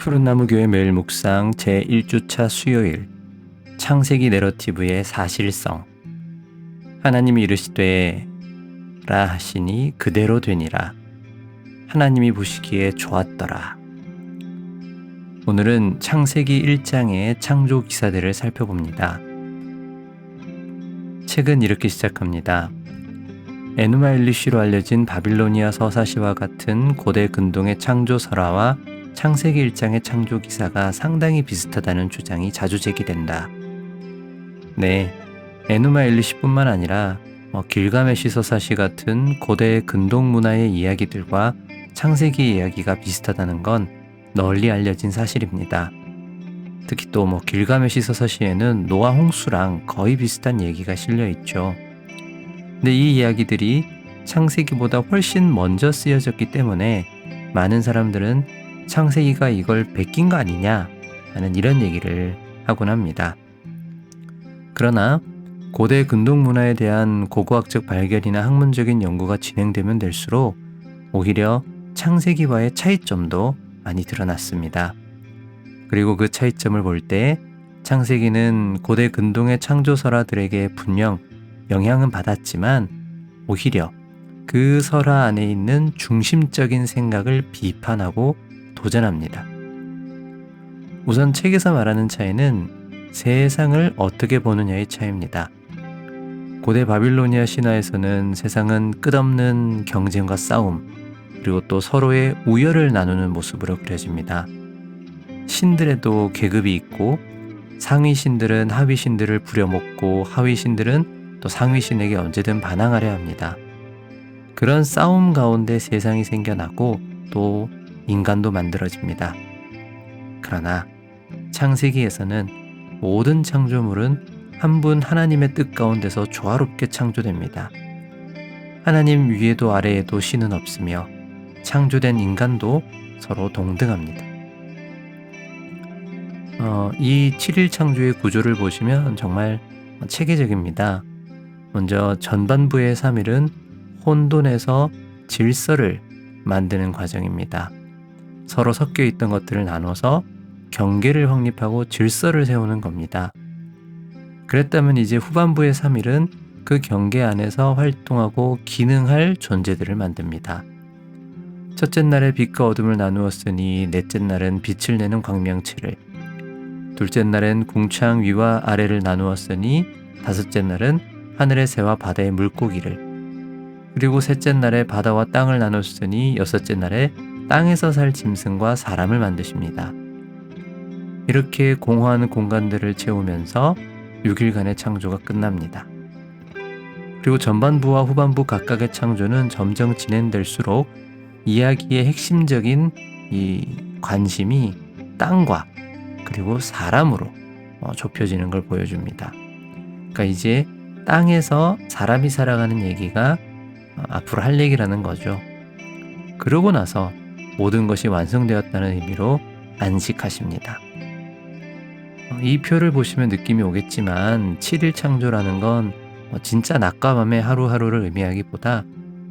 푸른나무교회 매일 묵상 제1주차 수요일 창세기 내러티브의 사실성. 하나님이 이르시되 라 하시니 그대로 되니라. 하나님이 보시기에 좋았더라. 오늘은 창세기 1장의 창조 기사들을 살펴봅니다. 책은 이렇게 시작합니다. 에누마 엘리시로 알려진 바빌로니아 서사시와 같은 고대 근동의 창조 설화와 창세기 1장의 창조 기사가 상당히 비슷하다는 주장이 자주 제기된다. 네, 에누마 엘리시뿐만 아니라 길가메시 서사시 같은 고대 근동 문화의 이야기들과 창세기 이야기가 비슷하다는 건 널리 알려진 사실입니다. 특히 또 길가메시 서사시에는 노아 홍수랑 거의 비슷한 얘기가 실려 있죠. 근데 이 이야기들이 창세기보다 훨씬 먼저 쓰여졌기 때문에 많은 사람들은 창세기가 이걸 베낀 거 아니냐 하는 이런 얘기를 하곤 합니다. 그러나 고대 근동 문화에 대한 고고학적 발견이나 학문적인 연구가 진행되면 될수록 오히려 창세기와의 차이점도 많이 드러났습니다. 그리고 그 차이점을 볼 때 창세기는 고대 근동의 창조 설화들에게 분명 영향은 받았지만 오히려 그 설화 안에 있는 중심적인 생각을 비판하고 도전합니다. 우선 책에서 말하는 차이는 세상을 어떻게 보느냐의 차이입니다. 고대 바빌로니아 신화에서는 세상은 끝없는 경쟁과 싸움, 그리고 또 서로의 우열을 나누는 모습으로 그려집니다. 신들에도 계급이 있고 상위 신들은 하위 신들을 부려먹고 하위 신들은 또 상위 신에게 언제든 반항하려 합니다. 그런 싸움 가운데 세상이 생겨나고 또 인간도 만들어집니다. 그러나 창세기에서는 모든 창조물은 한 분 하나님의 뜻 가운데서 조화롭게 창조됩니다. 하나님 위에도 아래에도 신은 없으며 창조된 인간도 서로 동등합니다. 이 7일 창조의 구조를 보시면 정말 체계적입니다. 먼저 전반부의 3일은 혼돈에서 질서를 만드는 과정입니다. 서로 섞여 있던 것들을 나눠서 경계를 확립하고 질서를 세우는 겁니다. 그랬다면 이제 후반부의 3일은 그 경계 안에서 활동하고 기능할 존재들을 만듭니다. 첫째 날에 빛과 어둠을 나누었으니 넷째 날은 빛을 내는 광명체를, 둘째 날엔 궁창 위와 아래를 나누었으니 다섯째 날은 하늘의 새와 바다의 물고기를, 그리고 셋째 날에 바다와 땅을 나눴으니 여섯째 날에 땅에서 살 짐승과 사람을 만드십니다. 이렇게 공허한 공간들을 채우면서 6일간의 창조가 끝납니다. 그리고 전반부와 후반부 각각의 창조는 점점 진행될수록 이야기의 핵심적인 이 관심이 땅과 그리고 사람으로 좁혀지는 걸 보여줍니다. 그러니까 이제 땅에서 사람이 살아가는 얘기가 앞으로 할 얘기라는 거죠. 그러고 나서 모든 것이 완성되었다는 의미로 안식하십니다. 이 표를 보시면 느낌이 오겠지만 7일 창조라는 건 진짜 낮과 밤의 하루하루를 의미하기보다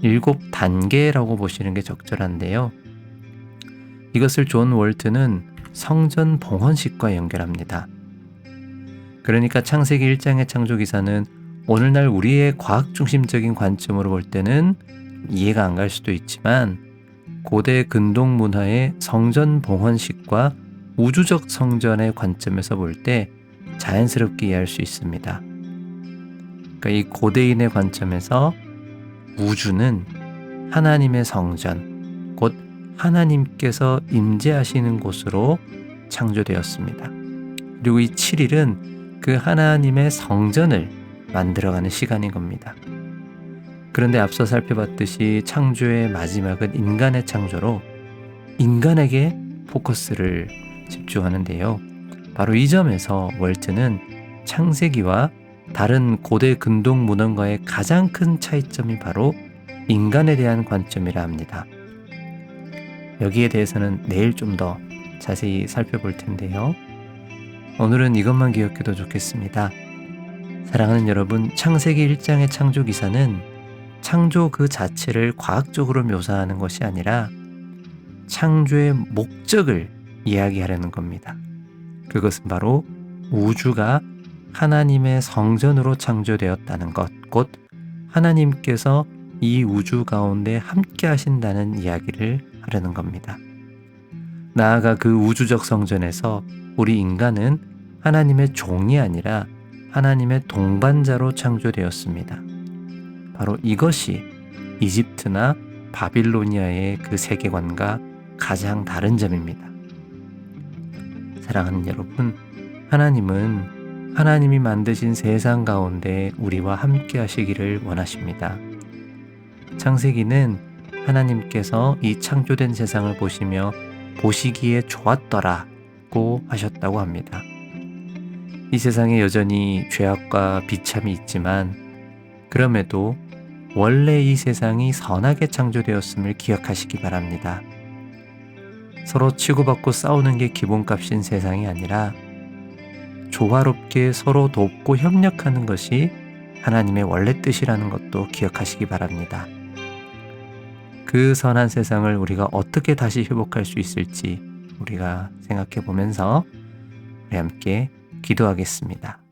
7단계라고 보시는 게 적절한데요. 이것을 존 월트는 성전 봉헌식과 연결합니다. 그러니까 창세기 1장의 창조 기사는 오늘날 우리의 과학 중심적인 관점으로 볼 때는 이해가 안 갈 수도 있지만 고대 근동 문화의 성전 봉헌식과 우주적 성전의 관점에서 볼 때 자연스럽게 이해할 수 있습니다. 그러니까 이 고대인의 관점에서 우주는 하나님의 성전, 곧 하나님께서 임재하시는 곳으로 창조되었습니다. 그리고 이 7일은 그 하나님의 성전을 만들어가는 시간인 겁니다. 그런데 앞서 살펴봤듯이 창조의 마지막은 인간의 창조로 인간에게 포커스를 집중하는데요. 바로 이 점에서 월트는 창세기와 다른 고대 근동 문헌과의 가장 큰 차이점이 바로 인간에 대한 관점이라 합니다. 여기에 대해서는 내일 좀 더 자세히 살펴볼 텐데요. 오늘은 이것만 기억해도 좋겠습니다. 사랑하는 여러분, 창세기 1장의 창조 기사는 창조 그 자체를 과학적으로 묘사하는 것이 아니라 창조의 목적을 이야기하려는 겁니다. 그것은 바로 우주가 하나님의 성전으로 창조되었다는 것, 곧 하나님께서 이 우주 가운데 함께 하신다는 이야기를 하려는 겁니다. 나아가 그 우주적 성전에서 우리 인간은 하나님의 종이 아니라 하나님의 동반자로 창조되었습니다. 바로 이것이 이집트나 바빌로니아의 그 세계관과 가장 다른 점입니다. 사랑하는 여러분, 하나님은 하나님이 만드신 세상 가운데 우리와 함께 하시기를 원하십니다. 창세기는 하나님께서 이 창조된 세상을 보시며 보시기에 좋았더라고 하셨다고 합니다. 이 세상에 여전히 죄악과 비참이 있지만 그럼에도 원래 이 세상이 선하게 창조되었음을 기억하시기 바랍니다. 서로 치고받고 싸우는 게 기본값인 세상이 아니라 조화롭게 서로 돕고 협력하는 것이 하나님의 원래 뜻이라는 것도 기억하시기 바랍니다. 그 선한 세상을 우리가 어떻게 다시 회복할 수 있을지 우리가 생각해 보면서 우리 함께 기도하겠습니다.